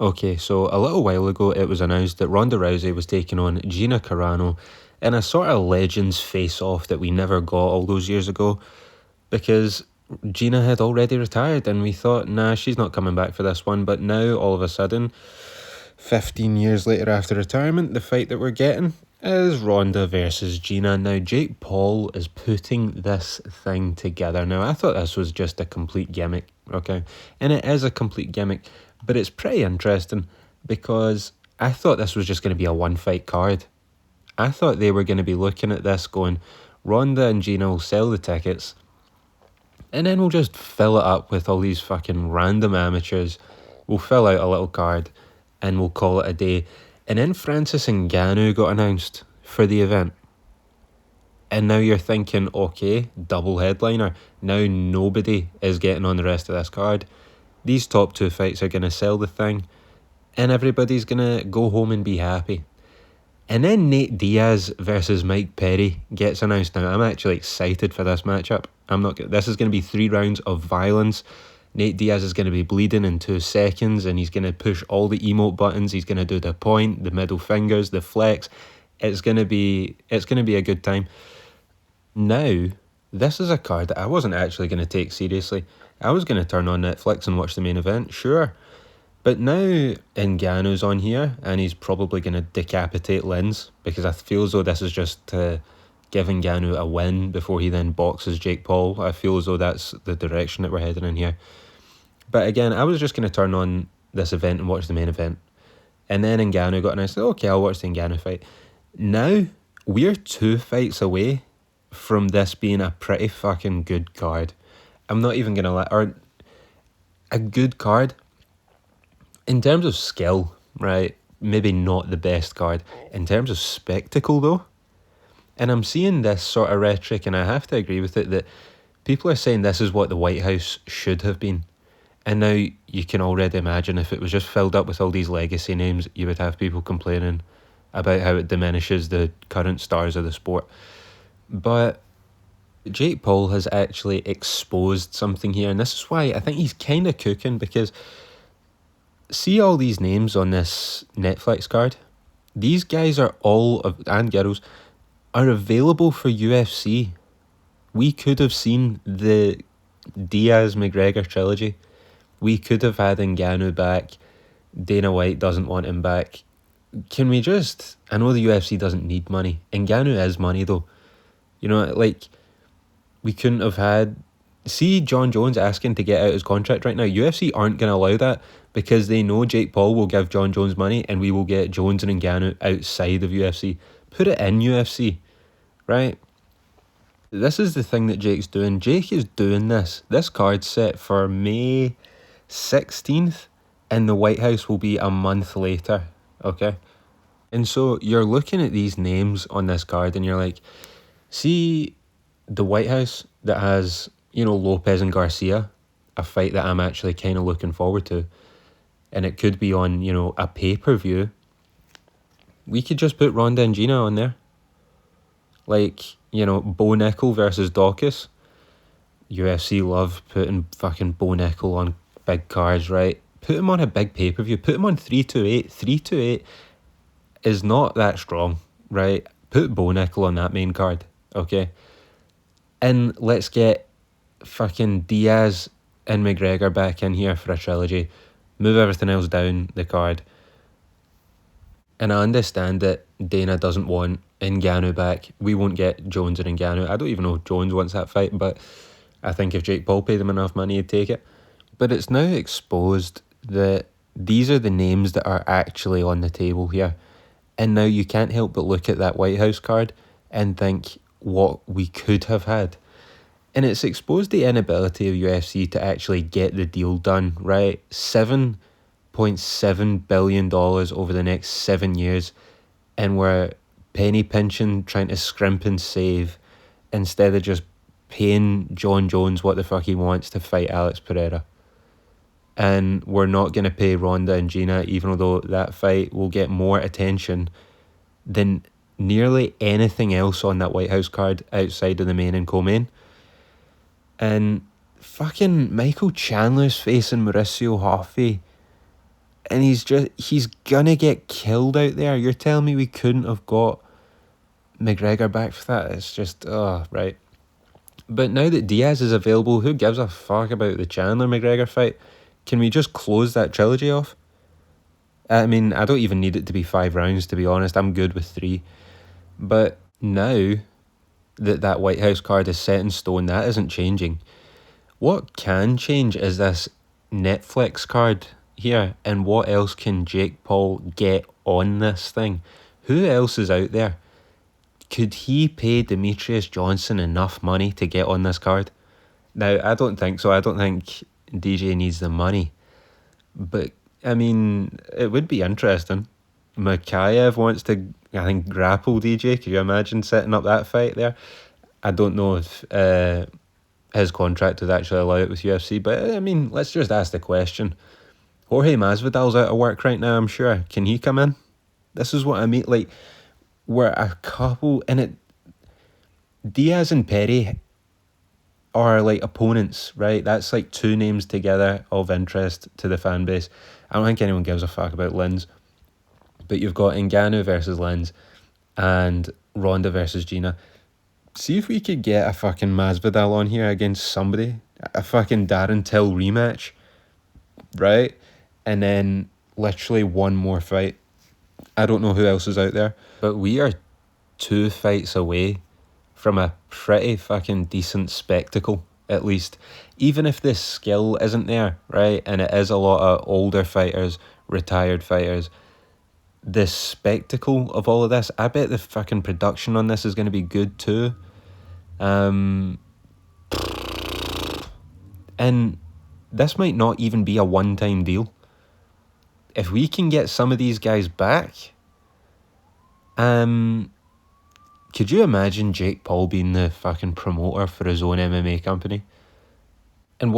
Okay, so a little while ago it was announced that Ronda Rousey was taking on Gina Carano in a sort of legends face-off that we never got all those years ago because Gina had already retired and we thought, nah, she's not coming back for this one. But now, all of a sudden, 15 years later after retirement, the fight that we're getting is Ronda versus Gina. Now, Jake Paul is putting this thing together. Now, I thought this was just a complete gimmick, okay? And it is a complete gimmick, but it's pretty interesting because I thought this was just going to be a one-fight card. I thought they were going to be looking at this going, Ronda and Gina will sell the tickets, and then we'll just fill it up with all these fucking random amateurs. We'll fill out a little card and we'll call it a day. And then Francis Ngannou got announced for the event. And now you're thinking, okay, double headliner. Now nobody is getting on the rest of this card. These top two fights are going to sell the thing. And everybody's going to go home and be happy. And then Nate Diaz versus Mike Perry gets announced. Now, I'm actually excited for this matchup. This is going to be 3 rounds of violence. Nate Diaz is going to be bleeding in 2 seconds, and he's going to push all the emote buttons. He's going to do the point, the middle fingers, the flex. It's going to be a good time. Now, this is a card that I wasn't actually going to take seriously. I was going to turn on Netflix and watch the main event, sure. But now Ngannou's on here, and he's probably going to decapitate Lins, because I feel as though this is just to give Ngannou a win before he then boxes Jake Paul. I feel as though that's the direction that we're heading in here. But again, I was just going to turn on this event and watch the main event. And then Ngannou got announced. Okay, I'll watch the Ngannou fight. Now, we're 2 fights away from this being a pretty fucking good card. I'm not even going to lie. Or a good card. In terms of skill, right, maybe not the best card. In terms of spectacle, though, and I'm seeing this sort of rhetoric, and I have to agree with it, that people are saying this is what the Whitehouse should have been. And now you can already imagine if it was just filled up with all these legacy names, you would have people complaining about how it diminishes the current stars of the sport. But Jake Paul has actually exposed something here, and this is why I think he's kind of cooking, because see all these names on this Netflix card? These guys are and girls, are available for UFC. We could have seen the Diaz-McGregor trilogy. We could have had Ngannou back. Dana White doesn't want him back. Can we just... I know the UFC doesn't need money. Ngannou is money, though. You know, like, we couldn't have had... See John Jones asking to get out his contract right now. UFC aren't going to allow that because they know Jake Paul will give John Jones money and we will get Jones and Ngannou outside of UFC. Put it in UFC, right? This is the thing that Jake's doing. Jake is doing this. This card's set for May 16th and the Whitehouse will be a month later, okay? And so you're looking at these names on this card and you're like, see the Whitehouse that has, you know, Lopez and Garcia, a fight that I'm actually kind of looking forward to, and it could be on, you know, a pay-per-view. We could just put Ronda and Gina on there. Like, you know, Bo Nickel versus Dawkins. UFC love putting fucking Bo Nickel on big cards, right? Put him on a big pay-per-view. Put him on 328. 328 is not that strong, right? Put Bo Nickel on that main card, okay? And let's get fucking Diaz and McGregor back in here for a trilogy. Move everything else down the card. And I understand that Dana doesn't want Ngannou back. We won't get Jones and Ngannou. I don't even know if Jones wants that fight, but I think if Jake Paul paid him enough money, he'd take it. But it's now exposed that these are the names that are actually on the table here. And now you can't help but look at that Whitehouse card and think what we could have had. And it's exposed the inability of UFC to actually get the deal done, right? $7.7 billion over the next 7 years. And we're penny pinching, trying to scrimp and save instead of just paying John Jones what the fuck he wants to fight Alex Pereira. And we're not going to pay Ronda and Gina, even though that fight will get more attention than nearly anything else on that Whitehouse card outside of the main and co-main. And fucking Michael Chandler's facing Mauricio Hoffy. and he's gonna get killed out there. You're telling me we couldn't have got McGregor back for that? It's just, oh, right. But now that Diaz is available, who gives a fuck about the Chandler McGregor fight? Can we just close that trilogy off? I mean, I don't even need it to be 5 rounds, to be honest. I'm good with 3. But now that Whitehouse card is set in stone, that isn't changing. What can change is this Netflix card here, and what else can Jake Paul get on this thing? Who else is out there? Could he pay Demetrius Johnson enough money to get on this card? Now, I don't think so. I don't think DJ needs the money. But, I mean, it would be interesting. Makayev wants to, I think, grapple DJ. Could you imagine setting up that fight there? I don't know if his contract would actually allow it with UFC, but, I mean, let's just ask the question. Jorge Masvidal's out of work right now, I'm sure. Can he come in? This is what I mean. Like, we're a couple, and it... Diaz and Perry are like opponents, right? That's like 2 names together of interest to the fan base. I don't think anyone gives a fuck about Lins. But you've got Ngannou versus Lins and Ronda versus Gina. See if we could get a fucking Masvidal on here against somebody. A fucking Darren Till rematch, right? And then literally one more fight. I don't know who else is out there. But we are 2 fights away from a pretty fucking decent spectacle, at least. Even if this skill isn't there, right? And it is a lot of older fighters, retired fighters. The spectacle of all of this, I bet the fucking production on this is going to be good too. And this might not even be a one-time deal. If we can get some of these guys back, could you imagine Jake Paul being the fucking promoter for his own MMA company? And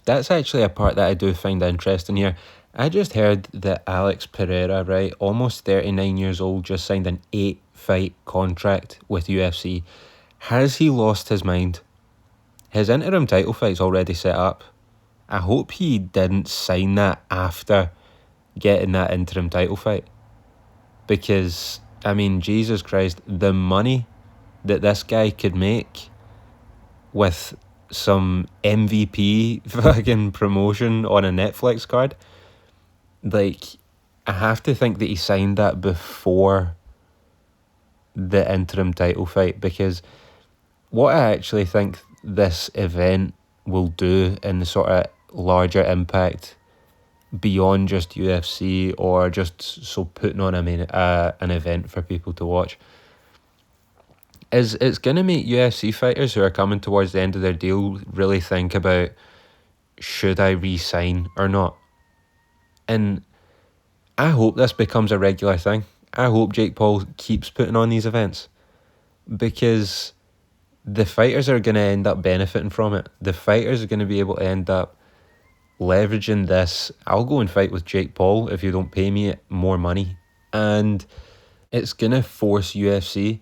that's actually a part that I do find interesting here. I just heard that Alex Pereira, right, almost 39 years old, just signed an 8-fight contract with UFC. Has he lost his mind? His interim title fight's already set up. I hope he didn't sign that after getting that interim title fight. Because, I mean, Jesus Christ, the money that this guy could make with some MVP fucking promotion on a Netflix card, like, I have to think that he signed that before the interim title fight, because what I actually think this event will do in the sort of larger impact beyond just UFC or just so putting on an event for people to watch is it's going to make UFC fighters who are coming towards the end of their deal really think about, should I re-sign or not? And I hope this becomes a regular thing. I hope Jake Paul keeps putting on these events, because the fighters are going to end up benefiting from it. The fighters are going to be able to end up leveraging this. I'll go and fight with Jake Paul if you don't pay me more money. And it's going to force UFC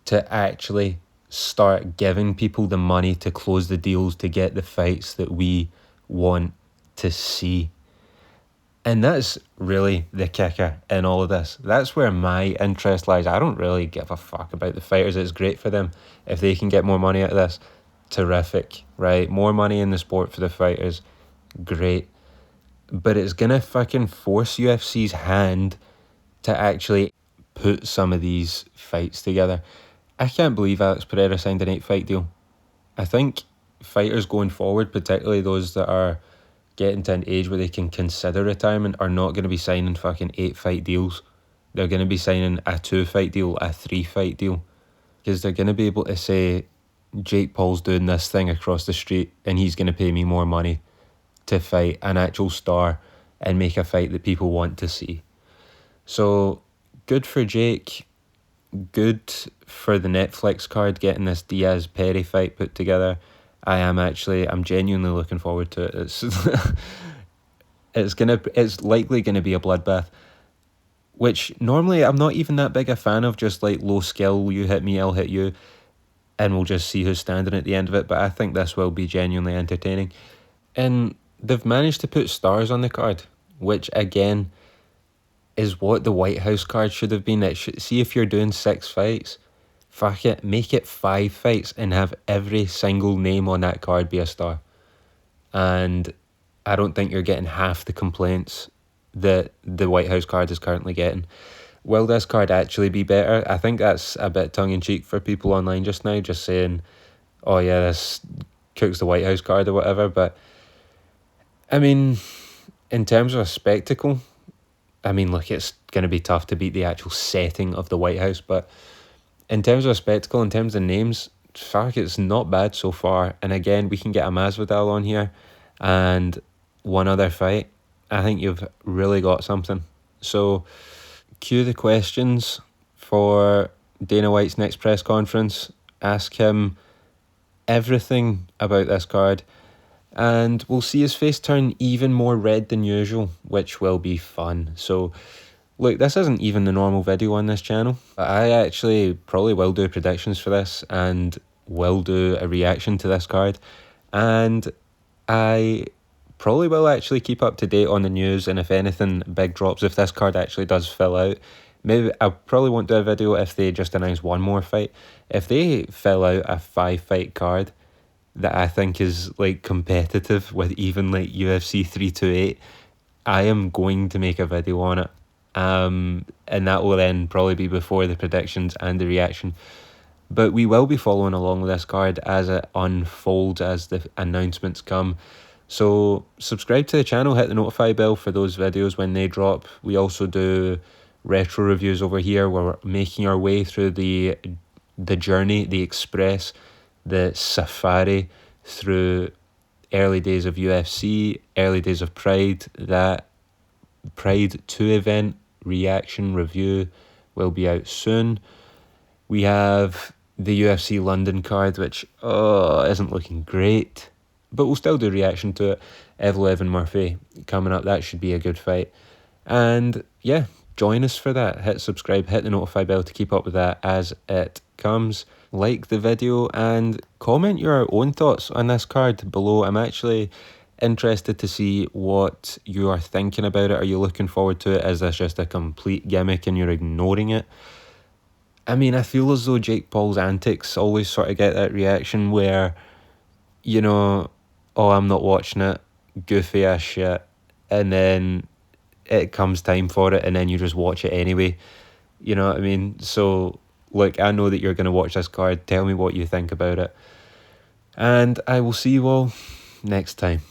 to actually start giving people the money to close the deals to get the fights that we want to see. And that's really the kicker in all of this. That's where my interest lies. I don't really give a fuck about the fighters. It's great for them. If they can get more money out of this, terrific, right? More money in the sport for the fighters, great. But it's going to fucking force UFC's hand to actually put some of these fights together. I can't believe Alex Pereira signed an 8-fight deal. I think fighters going forward, particularly those that are getting to an age where they can consider retirement, are not going to be signing fucking 8-fight deals. They're going to be signing a 2-fight deal, a 3-fight deal, because they're going to be able to say, Jake Paul's doing this thing across the street and he's going to pay me more money to fight an actual star and make a fight that people want to see. So good for Jake, good for the Netflix card getting this Diaz-Perry fight put together. I'm genuinely looking forward to it. It's likely gonna be a bloodbath, which normally I'm not even that big a fan of. Just like low skill, you hit me, I'll hit you, and we'll just see who's standing at the end of it. But I think this will be genuinely entertaining, and they've managed to put stars on the card, which again, is what the Whitehouse card should have been. It should, see, if you're doing 6 fights, fuck it, make it 5 fights and have every single name on that card be a star. And I don't think you're getting half the complaints that the Whitehouse card is currently getting. Will this card actually be better? I think that's a bit tongue-in-cheek for people online just now, just saying, oh yeah, this cooks the Whitehouse card or whatever. But, I mean, in terms of a spectacle, I mean, look, it's going to be tough to beat the actual setting of the Whitehouse, but in terms of a spectacle, in terms of names, fuck, it's not bad so far. And again, we can get a Masvidal on here and one other fight. I think you've really got something. So, cue the questions for Dana White's next press conference. Ask him everything about this card, and we'll see his face turn even more red than usual, which will be fun. So, look, this isn't even the normal video on this channel, but I actually probably will do predictions for this and will do a reaction to this card, and I probably will actually keep up to date on the news, and if anything big drops, if this card actually does fill out, maybe I probably won't do a video if they just announce one more fight. If they fill out a 5-fight card that I think is like competitive with even like UFC 328, I am going to make a video on it. And that will then probably be before the predictions and the reaction. But we will be following along with this card as it unfolds, as the announcements come. So subscribe to the channel, hit the notify bell for those videos when they drop. We also do retro reviews over here where we're making our way through the journey, the express, the safari through early days of UFC, early days of Pride. That Pride 2 event reaction review will be out soon. We have the UFC London card, which isn't looking great, but we'll still do reaction to it. Evan Murphy coming up, that should be a good fight. And yeah, join us for that. Hit subscribe, hit the notify bell to keep up with that as it comes. Like the video and comment your own thoughts on this card below. I'm actually interested to see what you are thinking about it. Are you looking forward to it? Is this just a complete gimmick and you're ignoring it? I mean, I feel as though Jake Paul's antics always sort of get that reaction where, you know, oh, I'm not watching it, goofy ass shit, and then it comes time for it and then you just watch it anyway. You know what I mean? So, look, I know that you're going to watch this card. Tell me what you think about it. And I will see you all next time.